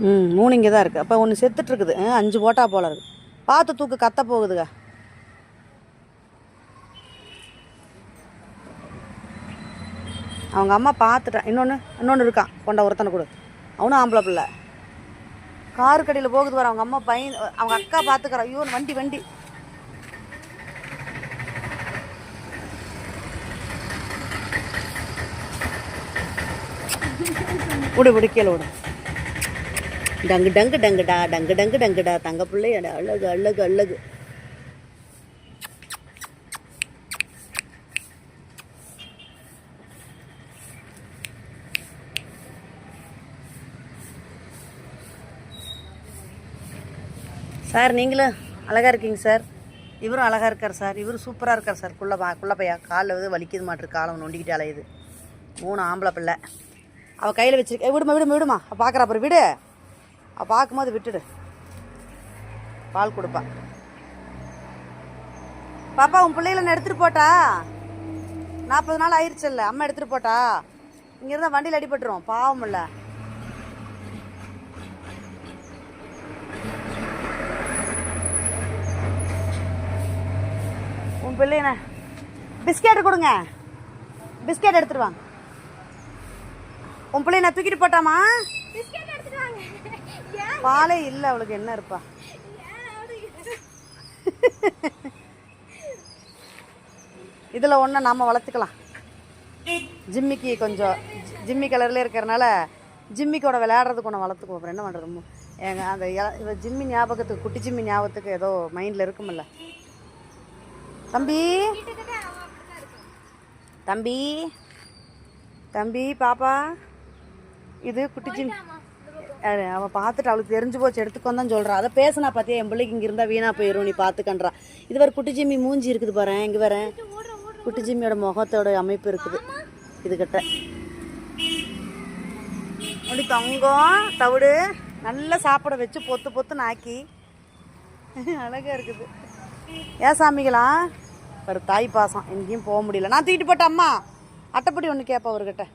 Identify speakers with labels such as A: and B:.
A: 3 இங்கே தான் இருக்குது. அப்போ ஒன்று செத்துட்ருக்குது. 5 போட்டா போல இருக்குது. பார்த்து தூக்கு, கத்த போகுதுங்க. அவங்க அம்மா பார்த்துட்டேன். இன்னொன்று இருக்கான், கொண்ட ஒருத்தனை கொடு. அவனும் ஆம்பளை பிள்ளை. காரு கடையில் போகுது வர. அவங்க அம்மா பையன், அவங்க அக்கா பார்த்துக்கிறா. ஐயோ வண்டி விடு கீழே விடு. டங்குடா டங்குடா தங்க பிள்ளையோட அழகு. சார் நீங்களும் அழகாக இருக்கீங்க சார். இவரும் அழகாக இருக்கார் சார். இவரும் சூப்பராக இருக்கார் சார். குள்ள பையா காலில் வந்து வலிக்குது மாட்டிருக்கு. காலம் நொண்டிக்கிட்டு அலையுது. 3 ஆம்பளை பிள்ளை. அவள் கையில் வச்சிருக்க. விடுமா பார்க்குறா. அப்புறம் விடு. அவள் பார்க்கும்போது விட்டுடு. பால் கொடுப்பா. பாப்பா உன் பிள்ளைகளை நான் எடுத்துகிட்டு போட்டா? 40 நாள் ஆயிடுச்சுல்ல. அம்மா எடுத்துகிட்டு போட்டா? இங்கே இருந்தால் வண்டியில் அடிபட்டுரும். பாவம் இல்லை. உன் பிள்ளைன பிஸ்கெட் கொடுங்க. பிஸ்கெட் எடுத்துட்டு வாங்க. உன் பிள்ளைய நான் தூக்கிட்டு போட்டாமா? பாலே இல்லை அவளுக்கு. என்ன இருப்பா? இதில் ஒன்று நாம் வளர்த்துக்கலாம். ஜிம்மிக்கு கொஞ்சம் ஜிம்மி கலரில் இருக்கிறனால ஜிம்மிக்கோட விளையாடுறதுக்கு ஒன்று வளர்த்துக்குவோம். அப்புறம் என்ன பண்ணுறது? எங்கள் அந்த ஜிம்மி ஞாபகத்துக்கு, குட்டி ஜிம்மி ஞாபகத்துக்கு ஏதோ மைண்டில் இருக்குமில்ல. தம்பி பாப்பா, இது குட்டி ஜிம்மி. அவள் பார்த்துட்டு அவளுக்கு தெரிஞ்சு போச்சு, எடுத்துக்கோன்னு தான் சொல்கிறான். அதை பேசினா பார்த்தியா, என் பிள்ளைக்கு இங்கே இருந்தால் வீணாக போயிடும், நீ பார்த்துக்கன்றா. இது வரை குட்டி ஜிம்மி மூஞ்சி இருக்குது பாரு. இங்கே வரேன். குட்டி ஜிம்மியோட முகத்தோட அமைப்பு இருக்குது இதுகிட்ட. அப்படி தங்கம் தவிடு நல்லா சாப்பிட வச்சு பொத்து நாக்கி அழகாக இருக்குது. ஏன் சாமிகளா ஒரு தாய் பாசம். எங்கேயும் போக முடியல. நான் தூக்கிட்டு போட்டேன். அம்மா அட்டைப்படி ஒன்று கேட்பேன் அவர்கிட்ட.